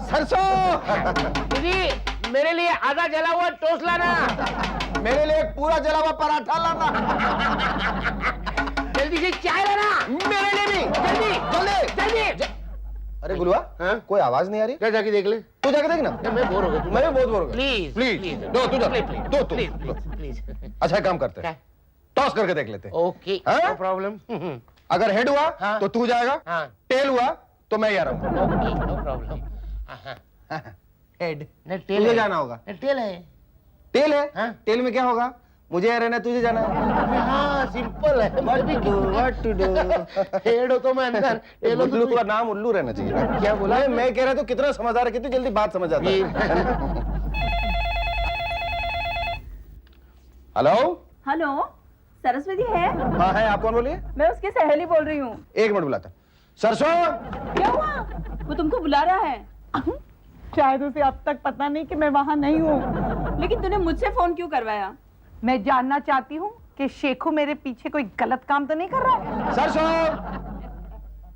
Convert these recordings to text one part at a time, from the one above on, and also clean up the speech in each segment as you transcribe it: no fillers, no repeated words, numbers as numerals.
सरसों दीदी मेरे लिए आधा जला हुआ टोस्ट लाना। मेरे लिए एक पूरा जला हुआ पराठा लाना। जल्दी से चाय लाना। मेरे लिए भी जल्दी जल्दी जल्दी। अरे गुलुआ कोई आवाज नहीं आ रही। क्या जाके देख ले। तू जाके देख ना। मैं बोर हो गया। मैं भी बहुत बोर हो गया। प्लीज प्लीज दो तू दो तू प्लीज। अच्छा काम करते हैं, टॉस करके देख लेते हैं। ओके हाँ? No problem. अगर हेड हुआ हाँ। तो तू जाएगा, हाँ। टेल हुआ तो मैं ही आ रहा हूँ। Okay no problem. Head tail तुझे जाना होगा। टेल है। टेल है हाँ। टेल में क्या होगा? मुझे यहाँ रहना, तुझे जाना है। हाँ सिंपल है। What to do? हेड हो तो मैं अंदर, टेल हो तो उल्लू तू। का नाम उल्लू रहना चाहिए। क्या बोला? मैं कह रहा था कितना समझदार है, कितनी जल्दी बात समझ आता है। हेलो हेलो, सरस्वती है? हाँ है, आप कौन बोलिए? मैं उसकी सहेली बोल रही हूँ। एक मिनट बुलाता। सरसों क्या हुआ? वो तुमको बुला रहा है। शायद उसे अब तक पता नहीं कि मैं वहाँ नहीं हूँ। लेकिन तूने मुझसे फोन क्यों करवाया? मैं जानना चाहती हूँ कि शेखू मेरे पीछे कोई गलत काम तो नहीं कर रहा है। सरसों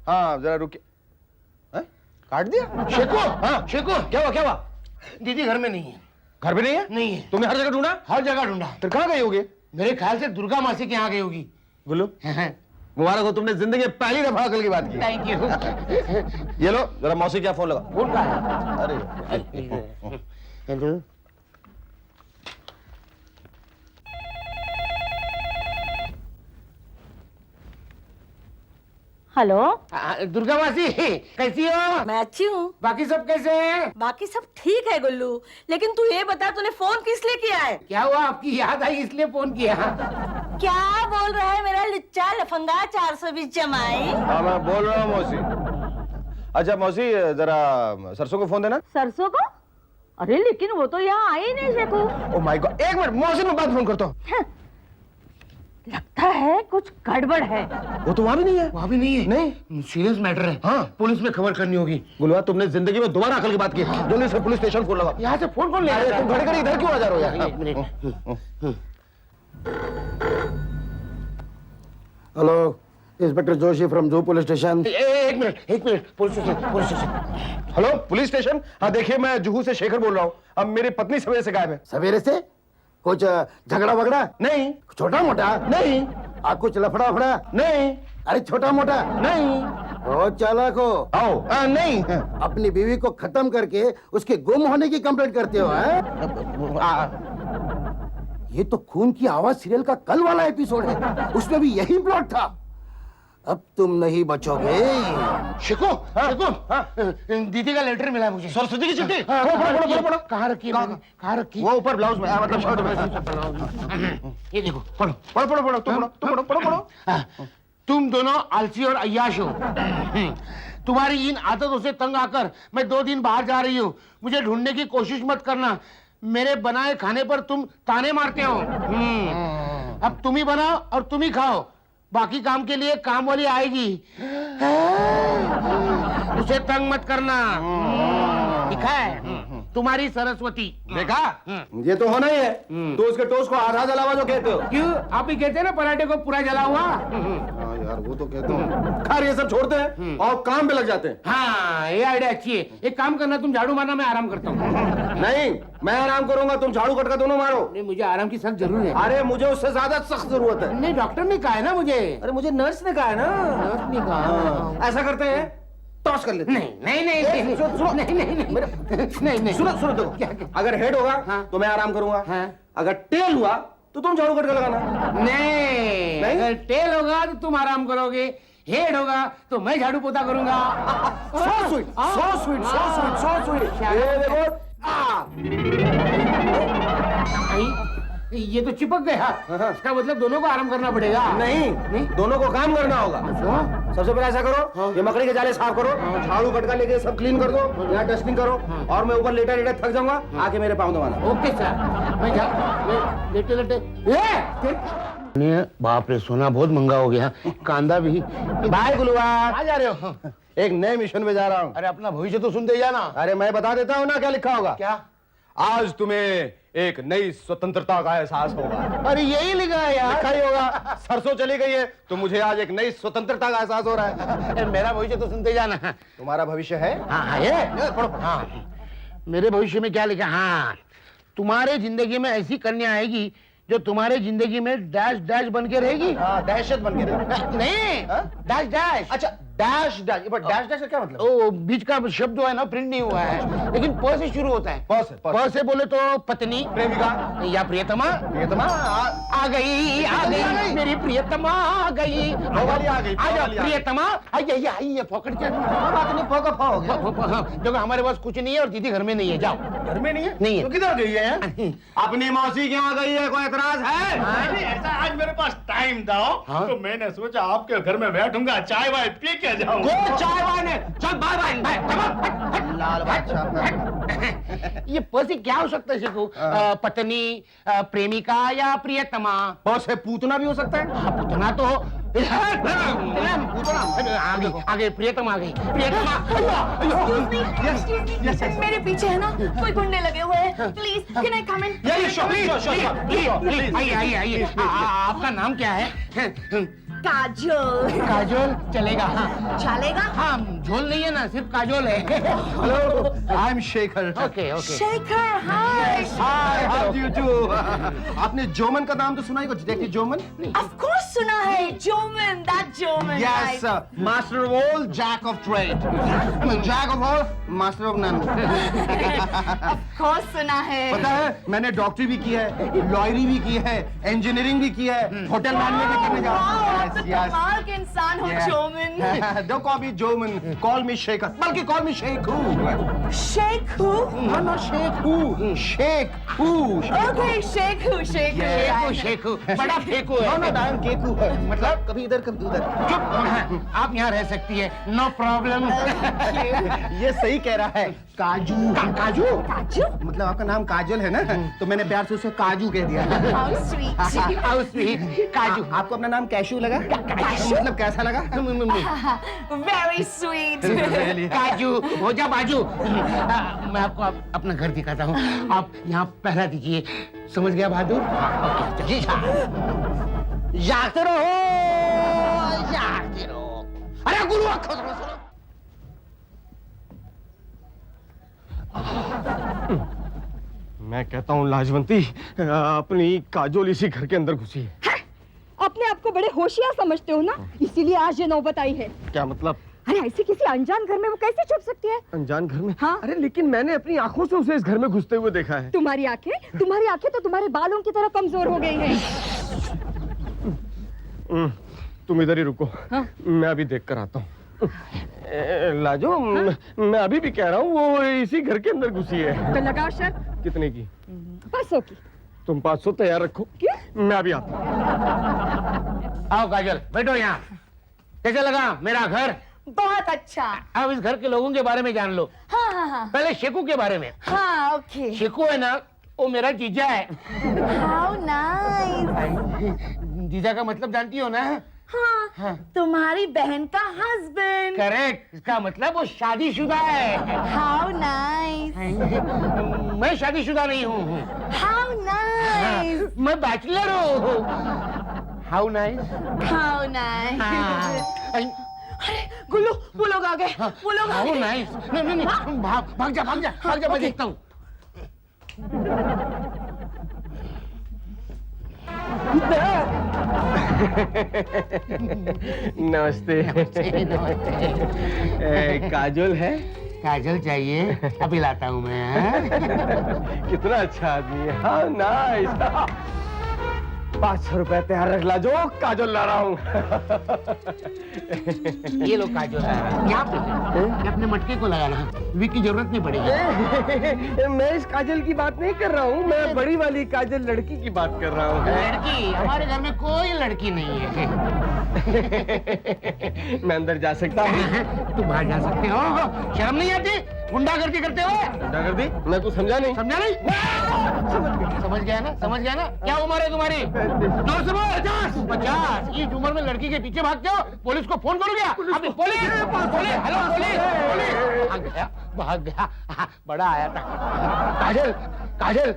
हाँ जरा रुकिए। हैं? काट दिया? शेको हाँ शेको क्या हुआ क्या हुआ? दीदी घर में नहीं है। घर पे नहीं है? नहीं है। तुमने हर जगह ढूंढा? हर जगह ढूंढा। फिर कहाँ गई होगी? मेरे ख्याल से दुर्गा मासी के यहाँ गई होगी। गुल्लू मुबारक हो, तुमने जिंदगी में पहली दफा अकल की बात की। Thank you. ये लो जरा मौसी क्या फोन लगा। फोन का है? अरे हेलो हेलो, दुर्गा मासी कैसी हो? मैं अच्छी हूँ। बाकी सब कैसे हैं? बाकी सब ठीक है गुल्लू, लेकिन तू ये बता तूने फोन किस लिए किया है? क्या हुआ, आपकी याद आई इसलिए फोन किया? क्या बोल रहा है मेरा लुच्चा लफंगा 420 जमाई? हाँ मैं बोल रहा हूँ मौसी। अच्छा मौसी जरा सरसों को फोन देना। सरसों को? अरे लेकिन वो तो यहाँ आई नहीं शेखू। ओ माय गॉड, एक मिनट मौसी में बात फोन करता हूँ। लगता है कुछ गड़बड़ है। वो तो वहाँ भी नहीं है। वहाँ भी नहीं है? नहीं सीरियस मैटर है। हाँ। पुलिस में खबर करनी होगी। गुलवा तुमने जिंदगी में दोबारा अकल की बात की। जल्दी से पुलिस स्टेशन फोन लगा। यहाँ से फोन कौन ले अरे रहा तुम घड़ी घड़ी इधर क्यों आ जा रहे हो यार? एक minute. Hello, inspector Joshi from जू पुलिस स्टेशन। एक minute police station. Hello police station. हाँ देखिए मैं जुहू से शेखर बोल रहा हूँ। अब मेरी पत्नी सवेरे से गायब है। सवेरे से कुछ झगड़ा वगड़ा? नहीं छोटा मोटा? नहीं कुछ लफड़ा फड़ा? नहीं अरे छोटा मोटा? नहीं बहुत चालाक हो। आओ नहीं अपनी बीवी को खत्म करके उसके गुम होने की कंप्लेंट करते हो हैं? ये तो खून की आवाज सीरियल का कल वाला एपिसोड है, उसमें भी यही प्लॉट था। अब तुम नहीं बचोगे। शिको दीदी का लेटर मिला मुझे। सरस्वती की चिट्ठी। पढ़ो। कहाँ रखी है? कहाँ रखी? वो ऊपर ब्लाउज में मतलब शर्ट में। ये देखो पढ़ो। पढ़ो तुम पढ़ो। तुम दोनों आलसी और अय्याश हो। तुम्हारी इन आदतों से तंग आकर मैं 2 दिन बाहर जा रही हूँ। मुझे ढूंढने की कोशिश मत करना। मेरे बनाए खाने पर तुम ताने मारते हो। अब तुम ही बनाओ और तुम ही खाओ। बाकी काम के लिए काम वाली आएगी। उसे तंग मत करना। दिखा है तुम्हारी सरस्वती। देखा ये तो होना ही है। तो उसके टोस्ट को आधा जला हुआ जो कहते हो। क्यों आप ही कहते हैं ना पराठे को पूरा जला हुआ। हाँ यार वो तो कहते हैं। खैर ये सब छोड़ते हैं और काम पे लग जाते हैं। हाँ ये आइडिया अच्छी है। एक काम करना तुम झाड़ू मारना, मैं आराम करता हूँ। नहीं मैं आराम करूंगा, तुम झाड़ू कटका दोनों मारो। नहीं मुझे आराम की सख्त जरूरत है। अरे मुझे उससे ज्यादा सख्त जरूरत है। नहीं डॉक्टर ने कहा है ना मुझे। अरे मुझे नर्स ने कहा है ना। नर्स ने कहा। ऐसा करते हैं टॉस कर लेते हैं। नहीं सुनो नहीं सुनो देखो, अगर हेड होगा हाँ। तो मैं आराम करूंगा। हाँ। अगर टेल हुआ तो तुम झाड़ू कटका लगाना। नहीं अगर टेल होगा तो तुम आराम करोगे, हेड होगा तो मैं झाड़ू पोता करूंगा। So sweet so sweet so sweet so sweet. ये देखो ये तो चिपक गया। इसका मतलब दोनों को आराम करना पड़ेगा। नहीं दोनों को काम करना होगा। सबसे पहले ऐसा करो, ये मकड़ी के जाले साफ करो, झाड़ू कटका लेके सब क्लीन कर दो, यहाँ डस्टिंग करो और मैं ऊपर लेटा लेटा थक जाऊंगा, आके मेरे पाँव दबाना। Okay sir. मैं लेटे बाप रे सोना बहुत महंगा हो गया, कांदा भी। बाय गुलुआ। आ जा रहे हो? एक नए मिशन में जा रहा हूँ। अरे अपना भविष्य तो सुनते ही जाना। अरे मैं बता देता हूँ ना क्या लिखा होगा। क्या? आज तुम्हें एक नई स्वतंत्रता का एहसास होगा। अरे यही लिखा है यार। लिखा ही होगा। सरसों चली गई है तो मुझे आज एक नई स्वतंत्रता का एहसास हो रहा है। मेरा भविष्य तो सुनते जाना। तुम्हारा भविष्य है? हाँ ये पढ़ो। हाँ मेरे भविष्य में क्या लिखा? हाँ तुम्हारे जिंदगी में ऐसी कन्या आएगी जो तुम्हारे जिंदगी में डैश डैश बन के रहेगी। दहशत बन के रहेगी। नहीं डैश डैश। अच्छा डैश डैश, पर डैश डैश का क्या मतलब? ओ बीच का शब्द जो है ना प्रिंट नहीं हुआ है, लेकिन प से शुरू होता है। प से बोले तो पत्नी, प्रेमिका या प्रियतमा। प्रियतमा आ गई मेरी प्रियतमा आ गई। आ गई आजा प्रियतमा। आई पकड़ के बात नहीं, फोका फा हो गया। देखो हमारे पास कुछ नहीं है और दीदी घर में नहीं है। जाओ। घर में नहीं है? नहीं है। तो किधर गई है? अपनी मौसी के यहाँ गई है, कोई एतराज है? नहीं, ऐसा आज मेरे पास टाइम था तो मैंने सोचा आपके घर में बैठूंगा, चाय वाय पी के जाऊंगा। चाय वाय चल बाय बाय। लाल बादशाह। ये प से क्या हो सकता है शिकू? पत्नी, प्रेमिका या प्रियतमा? प से पूतना भी हो सकता है। पूतना तो आगे प्रियतमा आ गई। प्रियतमा मेरे पीछे है ना कोई गुंडे लगे हुए हैं। Please can I come in? Please आइए। आपका नाम क्या है? काजोल। काजोल चलेगा। हाँ चलेगा? हाँ झोल नहीं है ना, सिर्फ काजोल है। Hello, I am Shekhar. Okay Shekhar hi. Hi, how do you do? आपने जोमन का नाम तो सुना ही, कुछ देखिए जोमन। ऑफ कोर्स सुना है, Jomon, that Jomon. Yes, master of all, jack of trade. Jack of all, master of none. Of course सुना है। पता है मैंने डॉक्टरी भी की है, लॉयरी भी की है, इंजीनियरिंग भी की है, होटल मैनेजमेंट भी करने जा रहा हूं। कमाल के इंसान हो जोमन। Don't call me Joman, call me Shekhar, बल्कि call me Sheikhu। Sheikhu? No, not Sheikhu, Sheikhu। Okay Sheikhu. Sheikhu बड़ा फेंकू है। No, I am Keku। मतलब कभी इधर कभी उधर। चुप, आप यहाँ रह सकती है, नो प्रॉब्लम। ये सही कह रहा है। काजू। काजू? काजू? मतलब आपका नाम काजल है ना, तो मैंने प्यार से उसे काजू कह दिया। How sweet. How sweet. काजू। आपको अपना नाम कैशू लगा? मतलब कैसा लगा? Very sweet. काजू हो जा बाजू। मैं आपको अपना घर दिखाता हूँ, आप यहाँ पहरा दीजिए। समझ गया बहादुर? ओके चलिए। जागते रहो। अरे गुरु मैं कहता हूँ लाजवंती, अपनी काजोल इसी घर के अंदर घुसी है। अपने आप को बड़े होशियार समझते हो ना, इसीलिए आज ये नौबत आई है। क्या मतलब? अरे ऐसे किसी अनजान घर में वो कैसे छुप सकती है? अनजान घर में? हाँ। अरे लेकिन मैंने अपनी आंखों से उसे इस घर में घुसते हुए देखा है। तुम्हारी आंखें तो तुम्हारे बालों की तरह कमजोर हो गई हैं। तुम इधर ही रुको। हाँ? मैं अभी देख कर आता हूँ। लाजो, हाँ? मैं अभी भी कह रहा हूँ वो इसी घर के अंदर घुसी है। तो लगाओ शर्त। कितने की? 500 की। तुम 500 तैयार रखो। क्यों? मैं अभी आता हूँ। आओ काजल बैठो यहाँ। कैसा लगा मेरा घर? बहुत अच्छा। अब इस घर के लोगों के बारे में जान लो। हाँ। पहले शेखू के बारे में। हाँ ओके। शेखू है ना, वो मेरा जीजा है। How nice. जीजा का मतलब जानती हो ना? हाँ, तुम्हारी बहन का हस्बैंड। करेक्ट, इसका मतलब वो शादीशुदा है। How nice. मैं शादीशुदा नहीं हूँ। How nice. मैं बैचलर हूँ। How nice. How nice. अरे गुल्लू, वो लोग आ गए। वो लोग आ हाउ गए। नाइस। नहीं, भाग जा मैं देखता हूँ। नमस्ते। काजोल है? काजल चाहिए? अभी लाता हूँ मैं। कितना अच्छा आदमी है। हाँ नाइस। 500 रुपए तैयार रख लाजो, काजल ला रहा हूँ। ये लो काजल। यहाँ पे अपने मटके को लगाना, विक की जरूरत नहीं पड़ेगी। मैं इस काजल की बात नहीं कर रहा हूँ, मैं बड़ी वाली काजल लड़की की बात कर रहा हूँ। लड़की? हमारे घर में कोई लड़की नहीं है। मैं अंदर जा सकता हूँ? तुम बाहर जा सकते हो। शर्म नहीं आती गुंडागर्दी करते हो? गुंडागर्दी? मैं कुछ समझा नहीं। समझा नहीं? समझ गया ना? क्या उम्र है तुम्हारी? 50। इस उम्र में लड़की के पीछे भागते हो? पुलिस को फोन करो क्या? अभी पुलिस। Hello police. भाग गया। बड़ा आया था। काजल काजल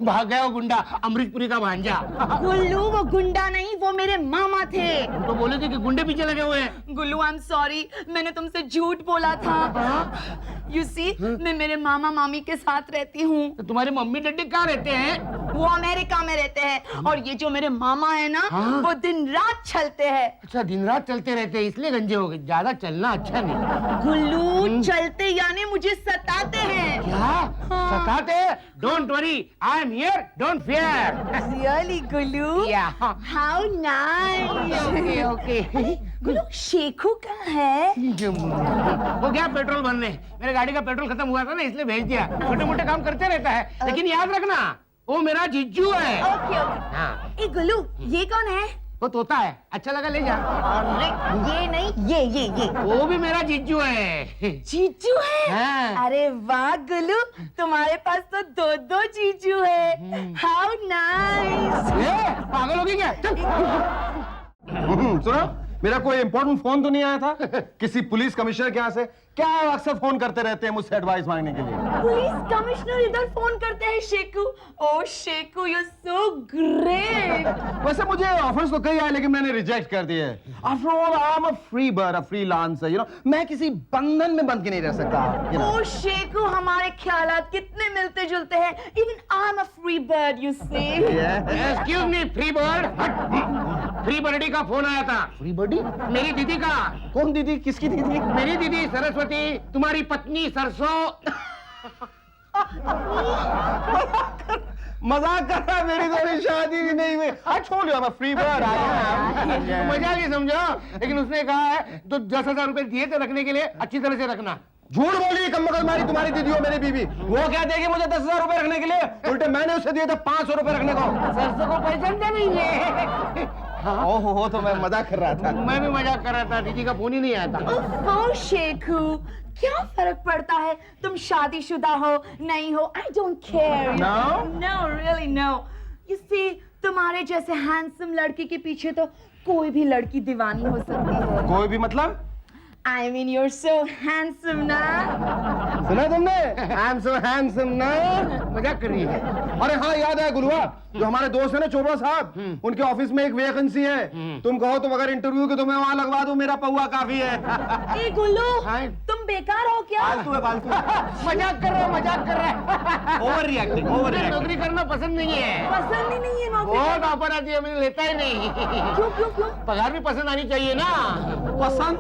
भाग गया वो गुंडा, अमरीशपुरी का भांजा। गुल्लू वो गुंडा नहीं, वो मेरे मामा थे। तुम तो बोले थे कि गुंडे पीछे लगे हुए हैं। गुल्लू आई एम सॉरी, मैंने तुमसे झूठ बोला था। यू सी, मैं मेरे मामा मामी के साथ रहती हूँ। तो तुम्हारे मम्मी डैडी कहाँ रहते हैं? वो अमेरिका में रहते हैं, और ये जो मेरे मामा है ना, वो दिन रात चलते हैं। अच्छा, दिन रात चलते रहते हैं इसलिए गंजे हो गए। ज्यादा चलना अच्छा नहीं। गुल्लू चलते यानी मुझे सताते हैं। क्या सताते? Don't worry, I am here, don't fear. Really Gullu? Yeah. How nice. Okay okay. Gullu Sheikhu कहाँ है? वो गया पेट्रोल भरने। मेरे गाड़ी का पेट्रोल खत्म हुआ था ना, इसलिए भेज दिया। छोटे मोटे काम करते रहता है, लेकिन याद रखना वो मेरा जीजू है। Okay okay. हाँ, ए गुल्लू, ये कौन है? वो तोता है, अच्छा लगा ले जा। अरे ये नहीं, ये वो भी मेरा जीजू है। जीजू है? हाँ। अरे वाह गुल्लू, तुम्हारे पास तो दो दो जीजू है। How nice. ए, पागल होगी क्या? चल। सुनो, मेरा कोई इंपॉर्टेंट फोन तो नहीं आया था किसी पुलिस कमिश्नर के यहाँ से? क्या अक्सर फोन करते रहते हैं मुझसे एडवाइस मांगने के लिए? पुलिस कमिश्नर इधर फोन करते हैं शेखू। ओह Shekhu, you are so great. वैसे मुझे ऑफर्स तो कई आए, लेकिन मैंने रिजेक्ट कर दिए। After all I am a free bird, a freelancer, you know. मैं किसी बंधन में बंध के नहीं रह सकता, you know। ओह शेखू, हमारे ख्यालात कितने मिलते जुलते हैं। Even I am a free bird, you see. Excuse me, free bird. Free birdie का फोन आया था। Free birdie? मेरी दीदी का। कौन दीदी? किसकी दीदी? मेरी दीदी सरस्वती, तुम्हारी पत्नी सरसों। मजाक कर रहा है, मेरी तो अभी शादी भी नहीं हुई। I told you I'm a free bird, I am। मजाक ही समझो, लेकिन उसने कहा है तो 10,000 रुपए दिए थे रखने के लिए, अच्छी तरह से रखना। झूठ बोली कम्बकल मारी तुम्हारी दीदी हो मेरी बीवी। वो क्या देगी मुझे 10,000 रुपए रखने के लिए? उल्टे मैंने उसे दिए थे 500 रुपए रखने को। सरसों को पहचानते नहीं है। ओहो, तो मैं मजाक कर रहा था। मैं भी मजाक कर रहा था, दीदी का फोन ही नहीं आया था। ओह शेखू, क्या फर्क पड़ता है तुम शादीशुदा हो नहीं हो? I don't care. No? No really no. You see, तुम्हारे जैसे हैंडसम लड़की के पीछे तो कोई भी लड़की दीवानी हो सकती है। कोई भी मतलब? I mean, you're so handsome ना। सुना तुमने? I'm so handsome ना। मजाक कर रही है। अरे हाँ, याद है गुलुआ, जो हमारे दोस्त है ना चोपड़ा साहब, उनके ऑफिस में एक वैकेंसी है। तुम कहो तो अगर इंटरव्यू के तुम्हें वहाँ लगवा दूं, मेरा पौवा काफी है। ए गुल्लू, हाँ। तुम बेकार हो क्या? फालतू है, फालतू। मजाक कर रहा है, मजाक कर रहा है। ओवर रिएक्टिंग, ओवर मुझे रिएक्टिंग। नौकरी करना पसंद नहीं है। पसंद ही नहीं है नौकरी। बहुत ऑफर आती है, मैंने लेता ही नहीं। क्यों क्यों क्यों? पगार भी पसंद आनी चाहिए ना। पसंद?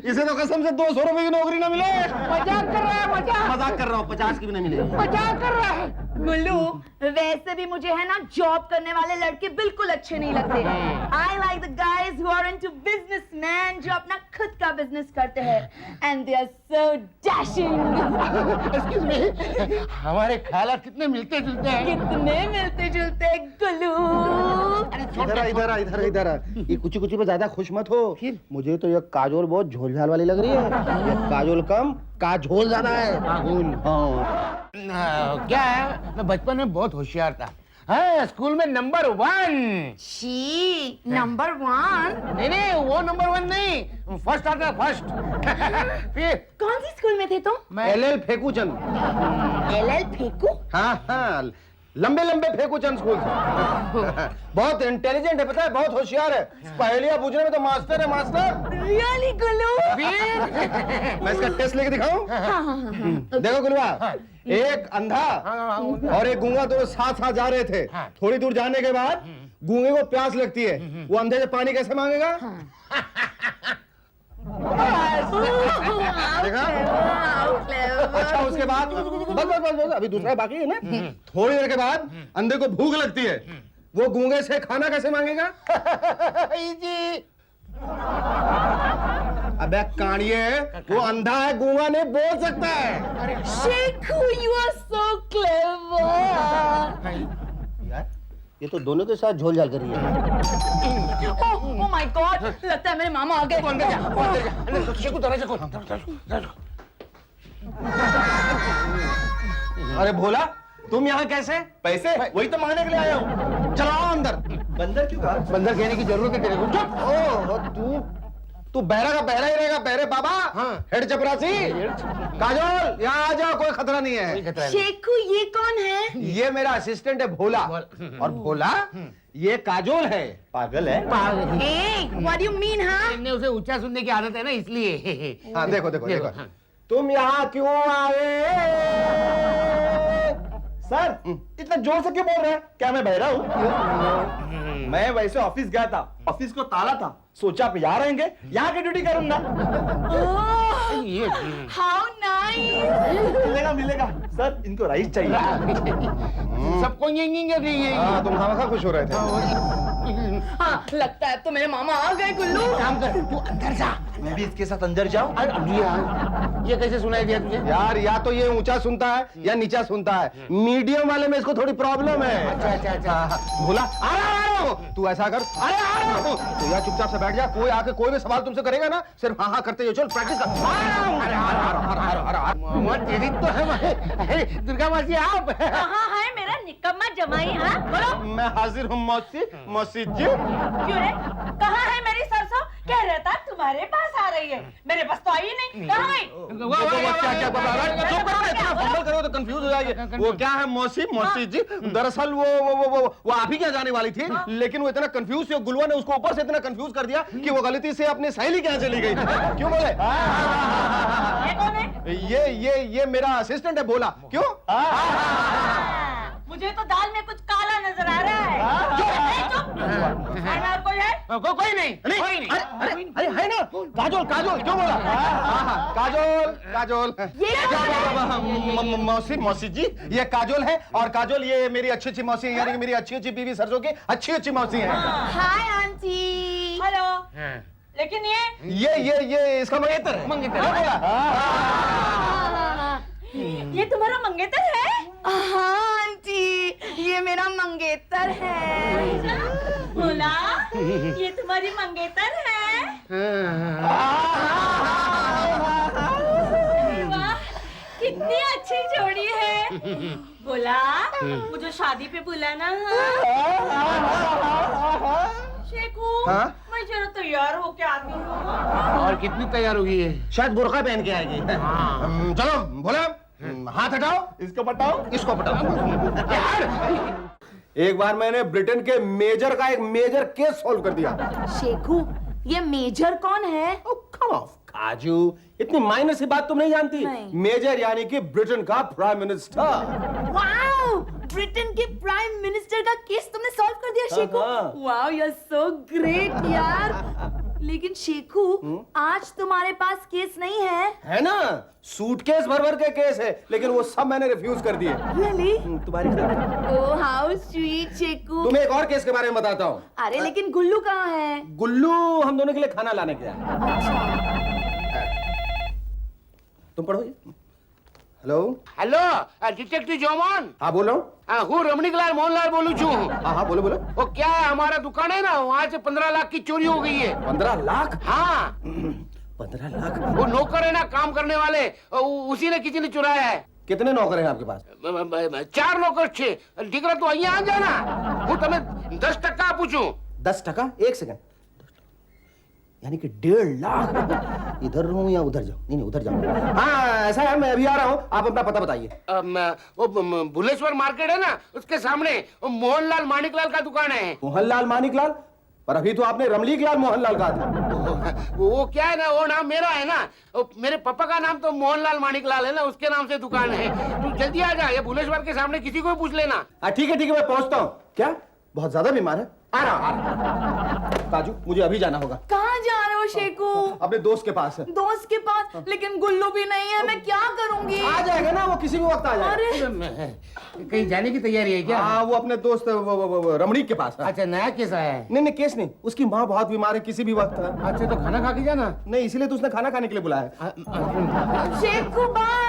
इसे तो कसम से 200 रुपए की नौकरी ना मिले। मजाक कर रहा है, मजाक कर रहा हूँ, 50 की भी नहीं मिलेगी। मजाक कर रहा है। गुल्लू, वैसे भी मुझे है ना जॉब करने वाले लड़के बिल्कुल अच्छे नहीं लगते। I like the guys who are into businessman, जो अपना खुद का बिजनेस करते हैं। And they are so dashing. Excuse me, हमारे ख्यालात कितने मिलते जुलते हैं। कितने मिलते जुलते गुल्लू। इधर आ, इधर आ, इधर आ, इधर आ। ये कुछ कुछ पे ज्यादा खुश मत हो। मुझे तो ये काजोल बहुत झोल-झाल वाली लग रही है। ये काजोल कम, काजोल ज्यादा है। हाँ। क्या है, मैं बचपन में बहुत होशियार था। हाँ, स्कूल में नंबर 1। She, number 1? नहीं, वो नंबर 1 नहीं, फर्स्ट आता फर्स्ट। फिर कौन सी स्कूल में थे तुम? मैं LL फेकूचंद। LL फेंकू? हाँ, लंबे लंबे फेकूचंद स्कूल से। बहुत इंटेलिजेंट है, पता है, बहुत होशियार है। पहेलियां पूछने में तो मास्टर है, मास्टर। रियली गुल्लू? मैं इसका टेस्ट लेके दिखाऊं? देखो गुलवा, एक अंधा और एक गूंगा दोनों साथ साथ जा रहे थे। थोड़ी दूर जाने के बाद गूंगे को प्यास लगती है, वो अंधे से पानी कैसे मांगेगा? देखा? अच्छा, उसके बाद बस अभी दूसरा बाकी है ना। थोड़ी देर के बाद अंधे को भूख लगती है, वो गूंगे से खाना कैसे मांगेगा? अबे कानिए, वो अंधा है, गूंगा नहीं बोल सकता है। Shekhu, you are so clever. यार, ये तो दोनों के साथ झोल झाल कर रही है। Oh my God, लगता है मेरे मामा आ गए। शेखू तरह से अरे भोला, तुम यहाँ कैसे? पैसे वही तो मांगने के लिए आया हूँ। चलाओ अंदर। बंदर क्यों कहा? बंदर कहने की जरूरत है तेरे को। ओह, तू तू बहरा का बहरा ही रहेगा, बहरे बाबा। हाँ। हेड चपरासी, काजोल यहाँ आ जाओ, कोई खतरा नहीं है। शेखू ये कौन है? ये मेरा असिस्टेंट है भोला, और भोला ये काजोल है। पागल है। Hey, what do you mean, हाँ? इनने उसे ऊंचा सुनने की आदत है ना, इसलिए। हाँ देखो देखो देखो, हाँ। तुम यहाँ क्यों आए? सर इतना जोर से क्यों बोल रहे हैं? क्या मैं बहरा हूँ? मैं वैसे ऑफिस गया था, ऑफिस को ताला था, सोचा आप यहाँ रहेंगे, यहाँ की ड्यूटी करूंगा। ये How nice! मिलेगा मिलेगा सर, इनको राइस चाहिए। सबको ये हाँ, तुम खामखा खुश हो रहे थे। हाँ, लगता है तो मेरे मामा आ गए गुल्लू। काम कर, तू अंदर जा। मैं भी इसके साथ अंदर जाऊँ? अरे यार, ये कैसे सुनाई दिया तुझे? यार या तो ये ऊंचा सुनता है या नीचा सुनता है, मीडियम वाले में इसको थोड़ी प्रॉब्लम है। अच्छा। भोला आ रहा हूँ, तू ऐसा कर, अरे आ रहा हूँ, तो यार चुपचाप से बैठ जा, कोई आके कोई भी सवाल तुमसे करेगा ना, सिर्फ हाँ हाँ करते हुए चल, प्रैक्टिस कर। आ रहा हूँ। मोहम्मद तेरी तो है भाई। दुर्गा मासी आप? कहाँ है मेरा निकम्मा जमाई? हाँ बोलो। मैं हाजिर हूँ मौसी, मौसी जी। क्यों रे? कहाँ है मेरी सरसों? कह रहा था तुम्हारे पास आ रही है, मेरे पास तो आई नहीं। कहाँ गई? क्या बता रहा है? चुप करो, इतना फंबल करो तो कंफ्यूज हो जाएगी। वो क्या है मौसी, मौसी जी, दरअसल वो आप ही क्या जाने वाली थी, लेकिन वो इतना कंफ्यूज थी, गुलवा ने उसको ऊपर से इतना कंफ्यूज कर दिया कि वो गलती से अपनी सहेली के यहाँ चली गई। क्यों बोले? ये कौन है? ये मेरा असिस्टेंट है भोला। क्यों? मुझे तो दाल में कुछ काला नजर आ रहा है। चुप। और कोई है? कोई नहीं, कोई नहीं। अरे है ना, काजोल, काजोल क्यों बोला? काजोल, काजोल। मौसी, मौसी जी, ये काजोल है, और काजोल ये मेरी अच्छी अच्छी मौसी है, यानी कि मेरी अच्छी अच्छी बीवी सरसों की अच्छी अच्छी मौसी है। Hi aunty. हेलो। लेकिन ये इसका मंगेतर है। मंगेतर। क्या बोला? ये तुम्हारा मंगेतर है? हाँ आंटी, ये मेरा मंगेतर है। बोला, ये तुम्हारी मंगेतर है? वाह, कितनी अच्छी जोड़ी है। बोला, मुझे शादी पे बुलाना है। शेखू, हाँ? मैं जरा तैयार होके आती हूँ। और कितनी तैयार होगी ये? शायद बुर्का पहन के आएगी। चलो भोला, हाथ हटाओ, इसको बताओ। इसको पटाओ। एक बार मैंने ब्रिटेन के मेजर का एक मेजर केस सॉल्व कर दिया। शेखू, ये मेजर कौन है? कम ऑफ काजू, इतनी माइनर सी बात तुम नहीं जानती? नहीं। मेजर यानी कि ब्रिटेन का प्राइम मिनिस्टर। वाओ, ब्रिटेन के प्राइम मिनिस्टर का केस तुमने सॉल्व कर दिया शेखू। हाँ। Wow, you are so great यार। लेकिन शेखू, आज तुम्हारे पास केस नहीं है। है ना, सूटकेस भर भर के केस है, लेकिन वो सब मैंने रिफ्यूज कर दिए। Really? तुम्हारी ओह हाउ स्वीट शेखू। तुम्हें एक और केस के बारे में बताता हूँ। अरे लेकिन गुल्लू कहाँ है? गुल्लू हम दोनों के लिए खाना लाने गया। तुम पढ़ो। Hello hello, detective Jomon. हाँ बोल रहा हूँ। હું રમણીકલાલ મોહનલાલ બોલું છું। हाँ बोलो बोलो। वो क्या है, हमारा दुकान है ना, वहाँ से 15 लाख की चोरी हो गई है। 15 लाख? हाँ, 15 लाख? वो नौकर है ना, काम करने वाले, उसी ने किसी ने चुराया है। कितने नौकर हैं आपके पास? 4 नौकर छे। દીકરા તું અહીંયા આ જાના, હું તમે 10% પૂછું। 10%? एक सेकंड, यानी कि 1.5 लाख। इधर रहूं या उधर जाऊं? नहीं उधर जाऊं। हाँ ऐसा है, मैं अभी आ रहा हूँ, आप अपना पता बताइए। वो भुलेश्वर मार्केट है ना, उसके सामने वो मोहनलाल माणिकलाल का दुकान है। मोहनलाल माणिकलाल? पर अभी तो आपने रमणीकलाल मोहनलाल कहा था। वो क्या है ना, वो नाम मेरा है ना, मेरे पापा का नाम तो मोहनलाल माणिकलाल है ना, उसके नाम से दुकान है। तू जल्दी आ जा, ये भुलेश्वर के सामने किसी को भी पूछ लेना। ठीक है मैं पहुंचता हूँ। क्या बहुत ज्यादा बीमार है? आ रहा। काजू, मुझे अभी जाना होगा। कहाँ जा रहे हो शेखू? अपने दोस्त के पास है। दोस्त के पास? लेकिन गुल्लू भी नहीं है, मैं क्या करूंगी? आ जाएगा ना, वो किसी भी वक्त आ जाएगा। अरे कहीं जाने की तैयारी है क्या? हाँ वो अपने दोस्त वो रमणीक के पास है। अच्छा, नया केस आया है? नहीं केस नहीं, उसकी माँ बहुत बीमार है, किसी भी वक्त है। अच्छा, तो खाना खा के जाना। नहीं, इसीलिए तो उसने खाना खाने के लिए बुलाया। शेखू बाय।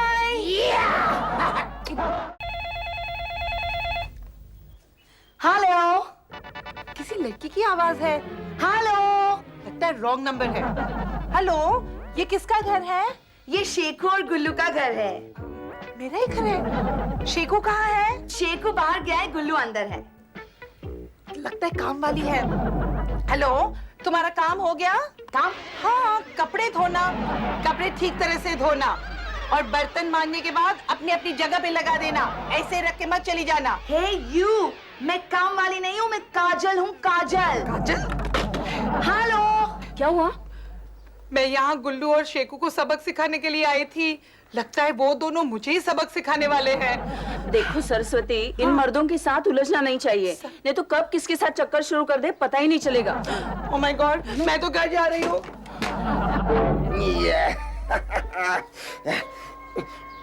हेलो, किसी लड़की की आवाज है। हेलो, लगता है रॉन्ग नंबर है। हेलो, ये किसका घर है? ये शेखू और गुल्लू का घर है। मेरा ही घर है। शेखू कहाँ है? शेखू बाहर गया है, गुल्लू अंदर है। लगता है काम वाली है। हेलो, तुम्हारा काम हो गया? काम? हाँ, कपड़े धोना, कपड़े ठीक तरह से धोना और बर्तन मांजने के बाद अपनी अपनी जगह पे लगा देना, ऐसे रख के मत चली जाना। हे यू, मैं काम वाली नहीं हूँ, मैं काजल हूँ, काजल। काजल? हेलो। क्या हुआ? मैं यहाँ गुल्लू और शेखू को सबक सिखाने के लिए आई थी। लगता है वो दोनों मुझे ही सबक सिखाने वाले हैं। देखो सरस्वती, इन मर्दों के साथ उलझना नहीं चाहिए, नहीं तो कब किसके साथ चक्कर शुरू कर दे पता ही नहीं चलेगा। ओह माय गॉड, मैं तो घर जा रही हूँ।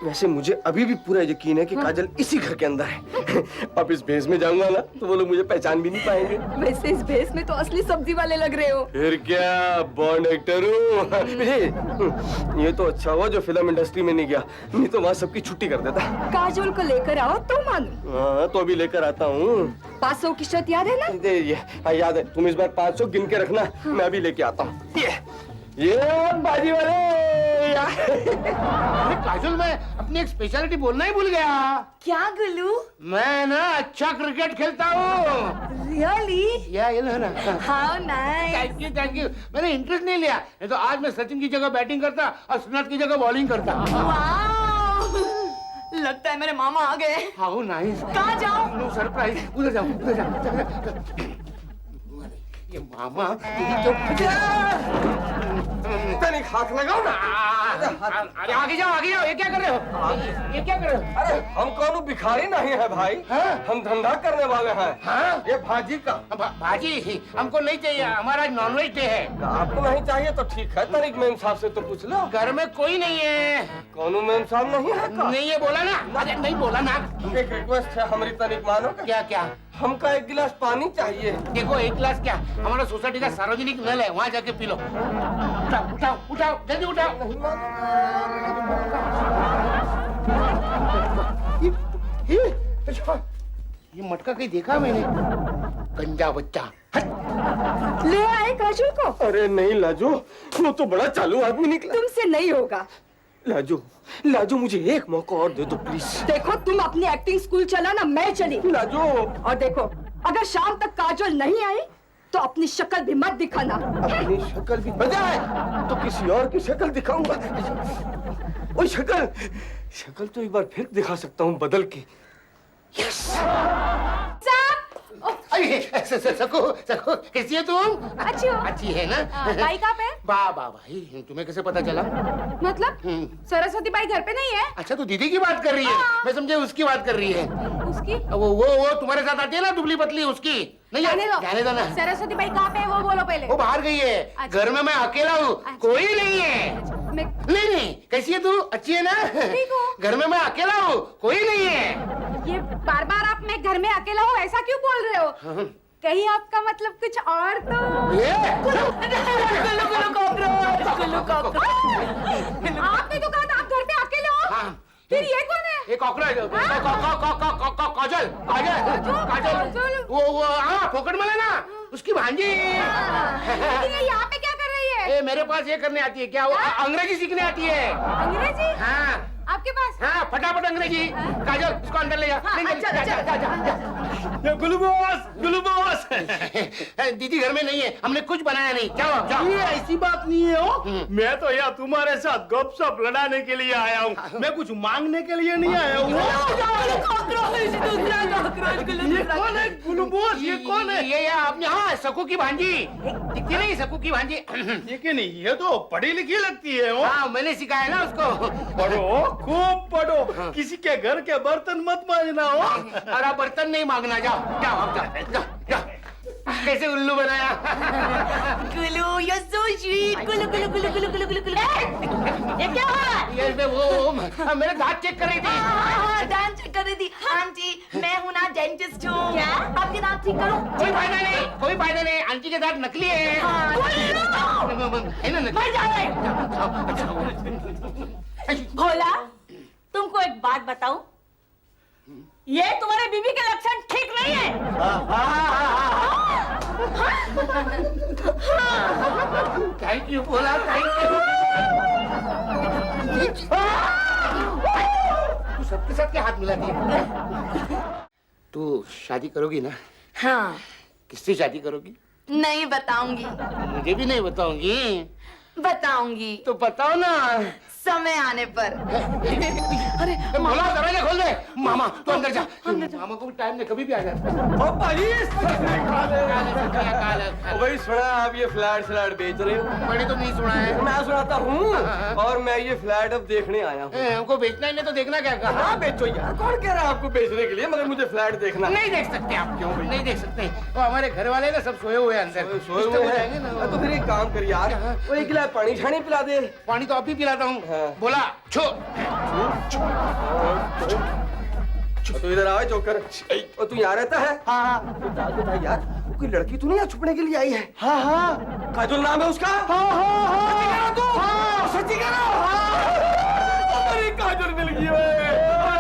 वैसे मुझे अभी भी पूरा यकीन है कि काजल इसी घर के अंदर है। अब इस भेस में जाऊंगा ना तो वो लोग मुझे पहचान भी नहीं पाएंगे। वैसे इस भेस में तो असली सब्जी वाले लग रहे हो। फिर क्या, बॉन्ड एक्टर हूँ। ये तो अच्छा हुआ जो फिल्म इंडस्ट्री में नहीं गया, नहीं तो वहाँ सबकी छुट्टी कर देता। काजोल को लेकर आओ तो मानो। हाँ तो अभी लेकर आता हूँ। 500 की शर्त याद है ना? हाँ याद है, तुम इस बार 500 गिन के रखना, मैं अभी लेके आता हूँ। ये बाजी वाले। अरे काजल, मैं अपनी एक स्पेशलिटी बोलना ही भूल गया। क्या गुल्लू? मैं ना अच्छा क्रिकेट खेलता हूँ। रियली? या ये लो ना। How nice. Thank you thank you. मैंने इंटरेस्ट नहीं लिया, नहीं तो आज मैं सचिन की जगह बैटिंग करता और सुनाथ की जगह बॉलिंग करता। वाओ, लगता है मेरे मामा आ गए। How nice. कहाँ जाऊँ? सरप्राइज, उधर जाओ उधर जाओ। ये मामा तेरी तो तनिक हाथ लगाओ ना। अरे आगे जाओ ये क्या कर रहे हो? ये क्या कर रहे हो? अरे हम कौन भिखारी नहीं है भाई, हम धंधा करने वाले हैं। हाँ? ये भाजी का। भाजी हमको नहीं चाहिए, हमारा नॉनवेज डे है। आपको नहीं चाहिए तो ठीक है, तनिक मेम साहब से तो पूछ लो। घर में कोई नहीं है। कौन मेम साहब नहीं है का? नहीं है बोला ना। अरे नहीं बोला ना। एक रिक्वेस्ट है हमारी, तनिक मानो का। क्या क्या? हमका 1 गिलास पानी चाहिए। देखो 1 गिलास क्या, हमारा सोसाइटी का सार्वजनिक नल है, वहाँ जाके पी लो। उठाओ उठाओ उठाओ, जल्दी उठाओ। ये मटका कहीं देखा मैंने, गंजा बच्चा। ले आए काजोल को? अरे नहीं लाजो, वो तो बड़ा चालू आदमी निकला। तुमसे नहीं होगा। लाजो लाजो, मुझे एक मौका और दे दो प्लीज। देखो तुम अपनी एक्टिंग स्कूल चला ना, मैं चली। लाजो। और देखो, अगर शाम तक काजोल नहीं आई तो अपनी शक्ल भी मत दिखाना। अपनी शक्ल भी बजाय तो किसी और की शक्ल दिखाऊंगा। ओ शक्ल तो एक बार फिर दिखा सकता हूँ बदल के। यस। सकू कैसी है तुम? अच्छी हो। अच्छी है ना? भाई कहाँ पे? वाह भाई, तुम्हें कैसे पता चला? मतलब सरस्वती बाई घर पे नहीं है? अच्छा तो दीदी की बात कर रही है। मैं समझे उसकी बात कर रही है। उसकी? वो तुम्हारे साथ आती है ना, दुबली पतली, उसकी नहीं? जाने दो ना। सरस्वती बाई कहाँ पे है वो बोलो पहले। वो बाहर गई है। अच्छा। घर में मैं अकेला हूँ, कोई नहीं है। नहीं कैसी है तू? अच्छी है ना? ठीक हूँ। घर में मैं अकेला हूँ, कोई नहीं है। ये बार बार आप मैं घर में अकेला हूँ ऐसा क्यों बोल रहे हो? कहीं आपका मतलब कुछ और तो? आपने तो कहा था आप घर पे अकेले हो। हाँ। फिर ये कौन है? ये कॉकरोच काजल काजल काजल, वो हाँ फोकट मले ना, उसकी भांजी। लेकिन ये यहाँ पे क्या कर रही है? ए, मेरे पास ये करने आती है क्या? वो अंग्रेजी सीखने आती है। अंग्रेजी? हाँ आपके पास? हाँ, फटाफट अंग्रेजी। काजल इसको अंदर ले जा। गुल्लू बॉस। दीदी घर में नहीं है, हमने कुछ बनाया नहीं। जाओ जाओ। ये ऐसी बात नहीं है हो। मैं तो यहाँ तुम्हारे साथ गपशप लड़ाने के लिए आया हूँ, मैं कुछ मांगने के लिए नहीं आया हूँ। ये कौन है गुल्लू बॉस? ये कौन है? ये आपने, हाँ सकू की भांजी दिखती नहीं? सकू की भांजी। लेकिन ये तो पढ़ी लिखी लगती है हो। हाँ मैंने सिखाया ना उसको। पढ़ो, खूब पढ़ो, किसी के घर के बर्तन मत मांगना हो। और आप बर्तन नहीं मांगना, जाओ जाओ आप जाओ। कैसे उल्लू बनाया? गुल्लू, you're so sweet. गुल्लू। ये क्या है? ये वो मेरे दांत चेक कर रही थी। हाँ, दांत चेक कर रही थी। आंटी, मैं हूँ ना डेंटिस्ट हूँ। क्या? आपके दांत ठीक करूँ? कोई फायदा नहीं। आंटी के दांत नकली है। है ना नकली? भोला, तुमको एक बात बताऊं, ये तुम्हारे बीबी के लक्षण ठीक नहीं है। थैंक यू बोला, थैंक यू। तू सबके साथ क्या हाथ मिलाती है? तू शादी करोगी ना? हाँ। किससे शादी करोगी? नहीं बताऊंगी। मुझे भी नहीं बताऊंगी। बताऊंगी तो बताओ ना। समय आने पर। अरे बोला दरवाजा खोल दे। मामा तू अंदर जा। मामा को भी टाइम नहीं, कभी भी आ जाता। वही सुना आप ये फ्लैट स्लैट बेच रहे हो? मैंने तो नहीं सुना है। मैं सुनाता हूँ और मैं ये फ्लैट अब देखने आया हूँ। हमको बेचना ही नहीं तो देखना क्या कहा? हाँ बेचो यार, कौन कह रहा है आपको बेचने के लिए, मगर मुझे फ्लैट देखना है। नहीं देख सकते आप। क्यों नहीं देख सकते? वो हमारे घर वाले ना सब सोए हुए हैं अंदर। सोए डिस्टर्ब हुए हो जाएंगे हैं ना। तो फिर एक काम कर यार, वो एक गिलास पानी छानी पिला दे। पानी तो आप ही पिलाता हूँ। हाँ। बोला छो। तो इधर आओ जोकर। और तू यहाँ रहता है? हाँ हाँ। बता यार, वो कोई लड़की तू नहीं यहाँ छुपने के लिए आई है? हाँ हाँ। काजोल नाम है उसका? हाँ हाँ हाँ। सच्ची कह रहा हूँ। अरे काजोल मिल गई है।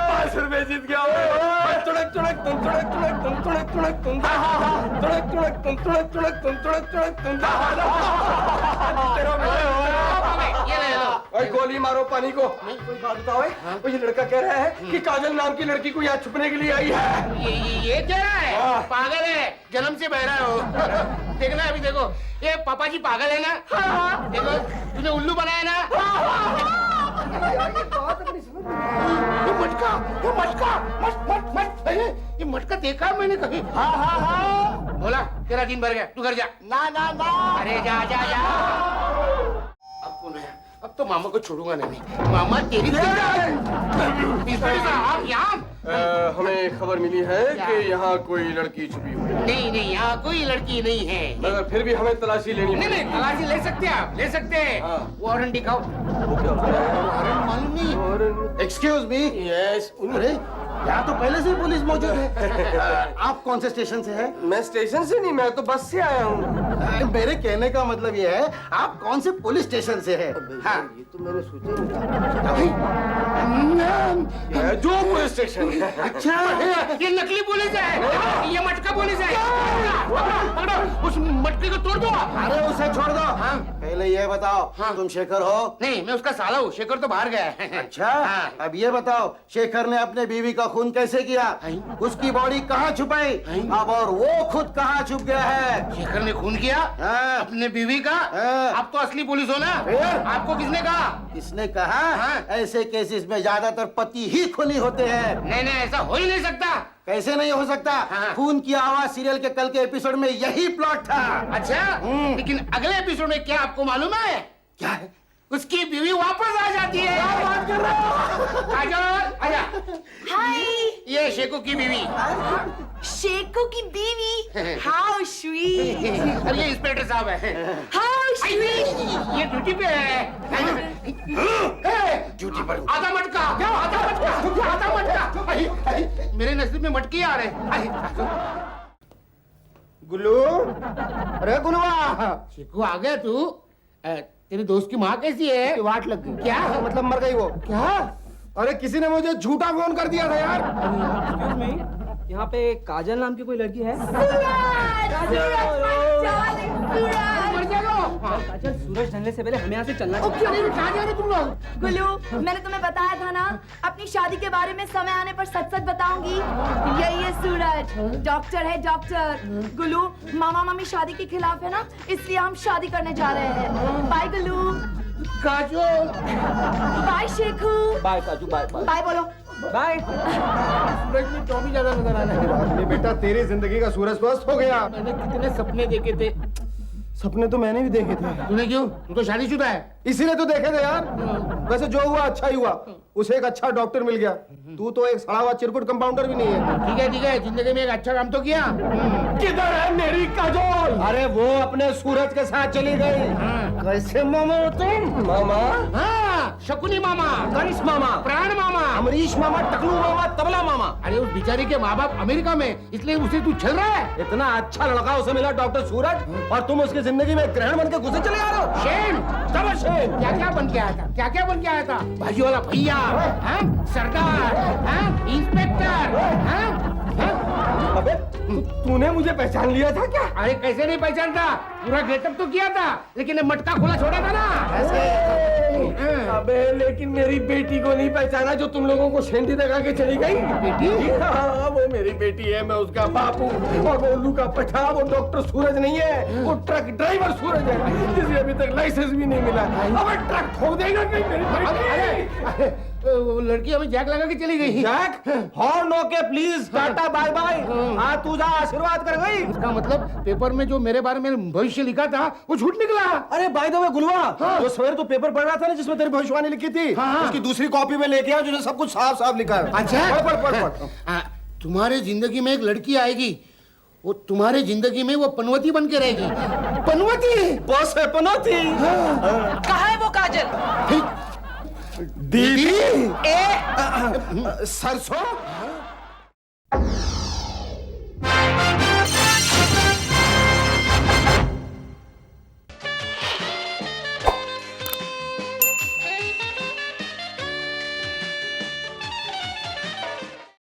5 रुपए जीत गया। तुड़क तुड़क तुम तुड़क तुड़क तुम तुड़क तुड़क तुम तुड़क तुड़क तुम तुड़क तुड़क तुम तुड़क तुड़क तुम। ये ले लो। ओए गोली मारो पानी को। कोई बात बताओ। वो ये लड़का कह रहा है कि काजल नाम की लड़की को यहाँ छुपने के लिए आई है। ये कह रहा है? पागल है, जन्म से बहरा है वो। देखना अभी देखो, ये पापा जी पागल है ना? देखो तूने उल्लू बनाया ना? ये मटका देखा है मैंने कभी। बोला तेरा दिन भर गया, तू घर जा। ना ना ना। अरे जा जा जा। अब कौन है? अब तो मामा को छोड़ूंगा नहीं। मामा तेरी आप यहाँ? हमें खबर मिली है कि यहाँ कोई लड़की छुपी हुई है। नहीं नहीं, यहाँ कोई लड़की नहीं है। मगर फिर भी हमें तलाशी लेनी नहीं नहीं, तलाशी ले सकते हैं आप, ले सकते हैं। वारंट दिखाओ। वारंट मालूम नहीं? Excuse me. यस। अरे यहाँ तो पहले से ही पुलिस मौजूद है। आप कौन से स्टेशन से हैं? मैं स्टेशन से नहीं, मैं तो बस से आया हूँ। मेरे कहने का मतलब ये है, आप कौन से पुलिस स्टेशन से हैं? हाँ, ये तो मैंने सोचा ये जो पुलिस स्टेशन है। अच्छा, ये नकली पुलिस है, ये मटका पुलिस है। पकड़ो, उस मटके को तोड़ दो। अरे उसे छोड़ दो। पहले ये बताओ, तुम शेखर हो? नहीं, मैं उसका साला हूँ। शेखर तो बाहर गया है। अच्छा, अब ये बताओ, शेखर ने अपने बीवी का खून कैसे किया? उसकी बॉडी कहाँ छुपाई? अब और वो खुद कहाँ छुप गया है? शेखर ने खून किया अपने बीवी का? आप तो असली पुलिस हो ना? आपको किसने कहा? किसने कहा? ऐसे केसेस में ज्यादातर पति ही खूनी होते हैं। नहीं नहीं, ऐसा हो ही नहीं सकता। कैसे नहीं हो सकता? खून की आवाज सीरियल के कल के एपिसोड में यही प्लॉट था। अच्छा, लेकिन अगले एपिसोड में क्या आपको मालूम है? क्या है? उसकी बीवी वापस आ जाती है। क्या बात कर रहे हो? काजल, आजा। हाय। ये शेखू की बीवी। शेखू की बीवी। How sweet. अब ये इंस्पेक्टर साहब है। How sweet. ये ड्यूटी पे है। ड्यूटी पर आधा मटका। आधा मटका। आधा मटका। मेरे नसीब में मटके आ रहे। गुल्लू, अरे गुलवा, शेखू आ गया तू? तेरी दोस्त की माँ कैसी है? वाट लग गई। क्या मतलब मर गई वो? क्या? अरे किसी ने मुझे झूठा फोन कर दिया था यार। यहाँ पे काजल नाम की कोई लड़की है? मर जाएगा। काजल, सूरज ढलने से पहले हमें यहाँ से चलना कहाँ जा रहे तुम लोग? गुल्लू, मैंने तुम्हें बताया था ना, अपनी शादी के बारे में समय आने पर सच सच बताऊंगी। यही है सूरज, डॉक्टर है डॉक्टर। गुल्लू, मामा मामी शादी के खिलाफ है ना, इसलिए हम शादी करने जा रहे हैं। बाय गुल्लू। काजल। बाय शेखू। बाय काजू, बाय बाय बाय बोलो। बाय। सूरज में तो भी ज्यादा नजर आ रहा है। नहीं बेटा, तेरी जिंदगी का सूरज स्वस्थ हो गया। मैंने कितने सपने देखे थे। सपने तो मैंने भी देखे थे। तूने क्यों? तू तो शादीशुदा है। इसीलिए तो देखे थे यार। वैसे जो हुआ अच्छा ही हुआ, उसे एक अच्छा डॉक्टर मिल गया। तू तो एक सड़ा हुआ चिरकुट कंपाउंडर भी नहीं है। ठीक है, जिंदगी में एक अच्छा काम तो किया। किधर है मेरी काजोल? अरे वो अपने सूरज के साथ चली गई। कैसे मामा हो तुम? मामा? हाँ, शकुनी मामा, कंस मामा, प्राण मामा, अमरीश मामा, टकलू मामा, तबला मामा। अरे उस बेचारी के माँ बाप अमेरिका में, इसलिए उसे तू छल रहा है। इतना अच्छा लड़का उसे मिला डॉक्टर सूरज, और तुम उसकी जिंदगी में ग्रहण बन के घुसे चले आ रहे हो। शेम, चलो शेम। क्या क्या बन के आया था? क्या क्या बन के आया था? भाजी वाला भैया, सरदार, इंस्पेक्टर, अबे तूने मुझे पहचान लिया था क्या? अरे कैसे नहीं पहचानता, पूरा गेटअप तो किया था, लेकिन ये मटका खुला छोड़ा था ना। अबे लेकिन मेरी बेटी को नहीं पहचाना जो तुम लोगों को सेंधी लगा के चली गई? बेटी? हाँ, वो मेरी बेटी है, मैं उसका बापू। और गोलू का पठा वो डॉक्टर सूरज नहीं है, वो ट्रक ड्राइवर सूरज है, जिसे अभी तक लाइसेंस भी नहीं मिला। अब ट्रक ठोक देगा कहीं मेरी बेटी। वो लड़की हमें जैक लगा के चली गई। Jack? Horn okay please, tata bye bye. हाँ तू जा, आशीर्वाद कर गई। इसका मतलब पेपर में जो मेरे बारे में भविष्य लिखा था वो झूठ निकला। अरे बाय द वे गुलवा, जो सवेरे तू पेपर पढ़ रहा था ना जिसमें तेरी भविष्यवाणी लिखी थी, उसकी दूसरी कॉपी में लेके आओ जिसमें सब कुछ साफ साफ लिखा है। अच्छा, पढ़। तुम्हारे जिंदगी में एक लड़की आएगी, वो तुम्हारे जिंदगी में वो पनवती बन के रहेगी। पनवती? बॉस है पनौती। कहाँ है वो काजल? दीदी? सरसों